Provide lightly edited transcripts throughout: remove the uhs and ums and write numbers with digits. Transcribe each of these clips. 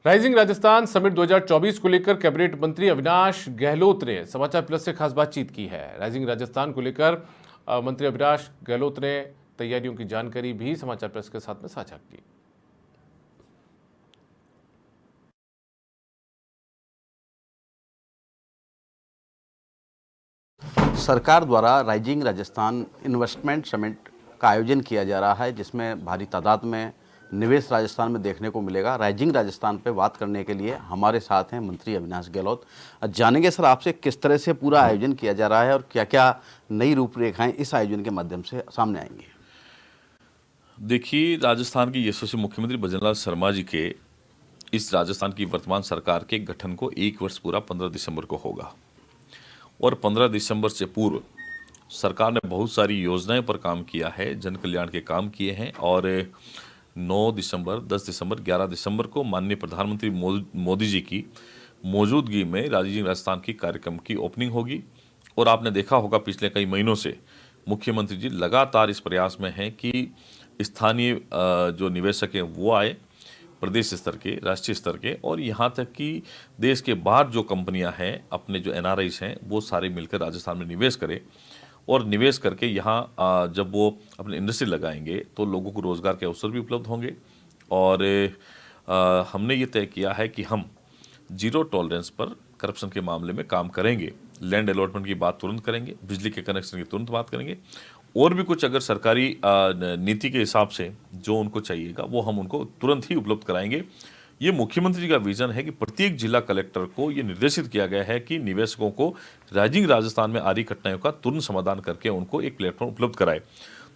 Rising Rajasthan summit 2024 को लेकर cabinet मंत्री अविनाश गहलोत ने समाचार प्लस से खास बातचीत की है। राइजिंग राजस्थान को लेकर मंत्री अविनाश गहलोत ने तैयारियों की जानकारी भी समाचार प्लस के साथ में साझा की। सरकार द्वारा राइजिंग राजस्थान इन्वेस्टमेंट समिट का आयोजन किया जा रहा है, जिसमें भारी तादाद में निवेश राजस्थान में देखने को मिलेगा। राइजिंग राजस्थान पे बात करने के लिए हमारे साथ हैं मंत्री अविनाश गहलोत। जानेंगे सर आपसे किस तरह से पूरा आयोजन किया जा रहा है और क्या क्या नई रूपरेखाएं इस आयोजन के माध्यम से सामने आएंगी। देखिए, राजस्थान के यशस्वी मुख्यमंत्री भजनलाल शर्मा जी के इस राजस्थान की वर्तमान सरकार के गठन को 1 वर्ष पूरा 15 दिसंबर को होगा और 15 दिसंबर से पूर्व सरकार ने बहुत सारी योजनाएं पर काम किया है, जन कल्याण के काम किए हैं और 9 दिसंबर, 10 दिसंबर, 11 दिसंबर को माननीय प्रधानमंत्री मोदी जी की मौजूदगी में राइजिंग राजस्थान की कार्यक्रम की ओपनिंग होगी। और आपने देखा होगा पिछले कई महीनों से मुख्यमंत्री जी लगातार इस प्रयास में हैं कि स्थानीय जो निवेशक हैं वो आए, प्रदेश स्तर के, राष्ट्रीय स्तर के, और यहाँ तक कि देश के बाहर जो कंपनियाँ हैं, अपने जो NRIs हैं, वो सारे मिलकर राजस्थान में निवेश करें और निवेश करके यहाँ जब वो अपनी इंडस्ट्री लगाएंगे तो लोगों को रोज़गार के अवसर भी उपलब्ध होंगे। और हमने ये तय किया है कि हम जीरो टॉलरेंस पर करप्शन के मामले में काम करेंगे। लैंड अलॉटमेंट की बात तुरंत करेंगे, बिजली के कनेक्शन की तुरंत बात करेंगे, और भी कुछ अगर सरकारी नीति के हिसाब से जो उनको चाहिएगा वो हम उनको तुरंत ही उपलब्ध कराएंगे। ये मुख्यमंत्री जी का विजन है कि प्रत्येक जिला कलेक्टर को ये निर्देशित किया गया है कि निवेशकों को राइजिंग राजस्थान में आ रही कठिनाइयों का तुरंत समाधान करके उनको एक प्लेटफॉर्म उपलब्ध कराए।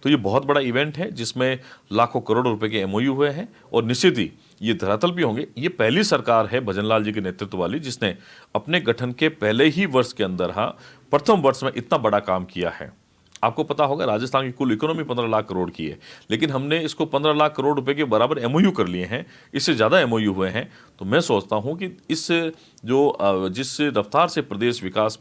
तो ये बहुत बड़ा इवेंट है जिसमें लाखों करोड़ों रुपए के MOU हुए हैं और निश्चित ही ये धरातल भी होंगे। ये पहली सरकार है भजनलाल जी के नेतृत्व वाली जिसने अपने गठन के पहले ही वर्ष के अंदर प्रथम वर्ष में इतना बड़ा काम किया है। आपको पता होगा राजस्थान की कुल इकोनॉमी 15 लाख करोड़ की है, लेकिन हमने इसको 15 लाख करोड़ रुपए के बराबर MOU कर लिए हैं, इससे ज़्यादा MOU हुए हैं। तो मैं सोचता हूं कि इस जिस रफ्तार से प्रदेश विकास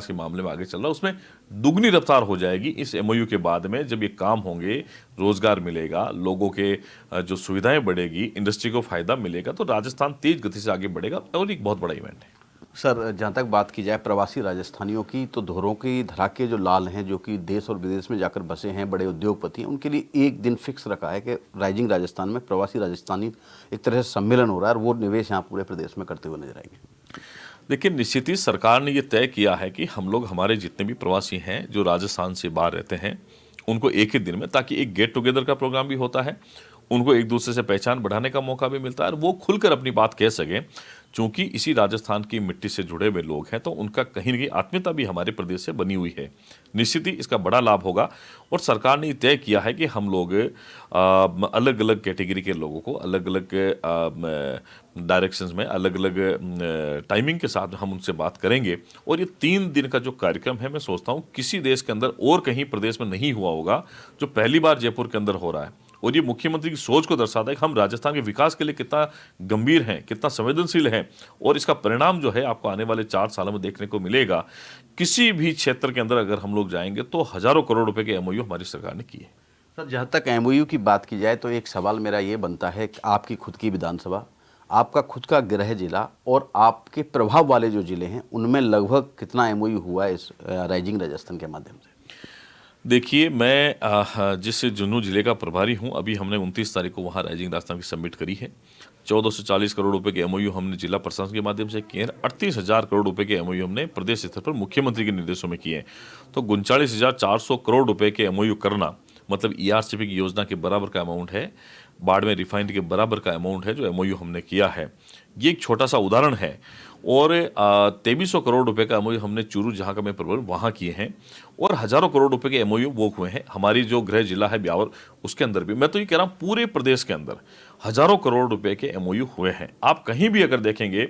के मामले में आगे चल रहा है उसमें दुगनी रफ्तार हो जाएगी इस MOU के बाद में। जब ये काम होंगे, रोजगार मिलेगा, लोगों के जो सुविधाएं बढ़ेगी, इंडस्ट्री को फायदा मिलेगा, तो राजस्थान तेज गति से आगे बढ़ेगा और एक बहुत बड़ा इवेंट है। सर, जहाँ तक बात की जाए प्रवासी राजस्थानियों की, तो धोरों की धड़ाके जो लाल हैं, जो कि देश और विदेश में जाकर बसे हैं, बड़े उद्योगपति हैं, उनके लिए एक दिन फिक्स रखा है कि राइजिंग राजस्थान में प्रवासी राजस्थानी एक तरह से सम्मेलन हो रहा है और वो निवेश यहाँ पूरे प्रदेश में करते हुए नजर आएंगे। देखिए, निश्चित ही सरकार ने ये तय किया है कि हम लोग, हमारे जितने भी प्रवासी हैं जो राजस्थान से बाहर रहते हैं, उनको एक ही दिन में, ताकि एक गेट टुगेदर का प्रोग्राम भी होता है, उनको एक दूसरे से पहचान बढ़ाने का मौका भी मिलता है और वो खुलकर अपनी बात कह सकें। चूंकि इसी राजस्थान की मिट्टी से जुड़े हुए लोग हैं तो उनका कहीं न कहीं आत्मीयता भी हमारे प्रदेश से बनी हुई है। निश्चित ही इसका बड़ा लाभ होगा और सरकार ने तय किया है कि हम लोग अलग अलग कैटेगरी के लोगों को अलग अलग डायरेक्शंस में, अलग अलग टाइमिंग के साथ हम उनसे बात करेंगे। और ये 3 दिन का जो कार्यक्रम है, मैं सोचता हूँ किसी देश के अंदर और कहीं प्रदेश में नहीं हुआ होगा, जो पहली बार जयपुर के अंदर हो रहा है। और ये मुख्यमंत्री की सोच को दर्शाता है कि हम राजस्थान के विकास के लिए कितना गंभीर हैं, कितना संवेदनशील हैं, और इसका परिणाम जो है आपको आने वाले 4 सालों में देखने को मिलेगा। किसी भी क्षेत्र के अंदर अगर हम लोग जाएंगे तो हजारों करोड़ रुपए के MOU हमारी सरकार ने किए। सर, जहाँ तक MOU की बात की जाए तो एक सवाल मेरा ये बनता है कि आपकी खुद की विधानसभा, आपका खुद का गृह जिला और आपके प्रभाव वाले जो जिले हैं, उनमें लगभग कितना MOU हुआ है इस राइजिंग राजस्थान के माध्यम से? देखिए, मैं जिस झुंझुनू जिले का प्रभारी हूं, अभी हमने 29 तारीख को वहां राइजिंग राजस्थान की सबमिट करी है। 1440 करोड़ रुपए के MOU हमने जिला प्रशासन के माध्यम से किए हैं। 38,000 करोड़ रुपए के MOU हमने प्रदेश स्तर पर मुख्यमंत्री के निर्देशों में किए हैं। तो 39,400 करोड़ रुपए के MOU करना मतलब ERCP की योजना के बराबर का अमाउंट है, बाड़मेर रिफाइनरी के बराबर का अमाउंट है जो MOU हमने किया है। ये एक छोटा सा उदाहरण है। और 2300 करोड़ रुपए का MOU हमने चूरू, जहाँ का मैं प्रभारी, वहाँ किए हैं। और हजारों करोड़ रुपए के MOU वो हुए हैं हमारी जो गृह जिला है ब्यावर, उसके अंदर भी। मैं तो ये कह रहा हूँ पूरे प्रदेश के अंदर हजारों करोड़ रुपए के MOU हुए हैं। आप कहीं भी अगर देखेंगे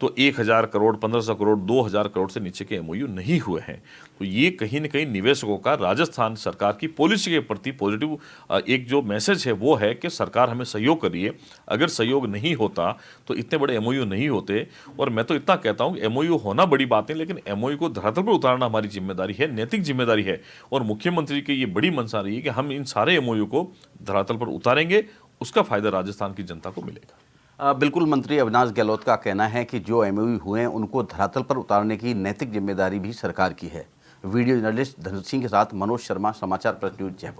तो 1000 करोड़, 1500 करोड़, 2000 करोड़ से नीचे के MOU नहीं हुए हैं। तो ये कहीं न कहीं निवेशकों का राजस्थान सरकार की पॉलिसी के प्रति पॉजिटिव एक जो मैसेज है वो है कि सरकार हमें सहयोग कर रही है। अगर सहयोग नहीं होता तो इतने बड़े MOU नहीं होते। और मैं तो इतना कहता हूँ MOU होना बड़ी बात नहीं, लेकिन MOU को धरातल पर उतारना हमारी जिम्मेदारी है, नैतिक जिम्मेदारी है। और मुख्यमंत्री की ये बड़ी मंशा रही है कि हम इन सारे MOU को धरातल पर उतारेंगे, उसका फायदा राजस्थान की जनता को मिलेगा। बिल्कुल, मंत्री अविनाश गहलोत का कहना है कि जो एमओयू हुए हैं उनको धरातल पर उतारने की नैतिक जिम्मेदारी भी सरकार की है। वीडियो जर्नलिस्ट धनुष सिंह के साथ मनोज शर्मा, समाचार प्लस न्यूज, जयपुर।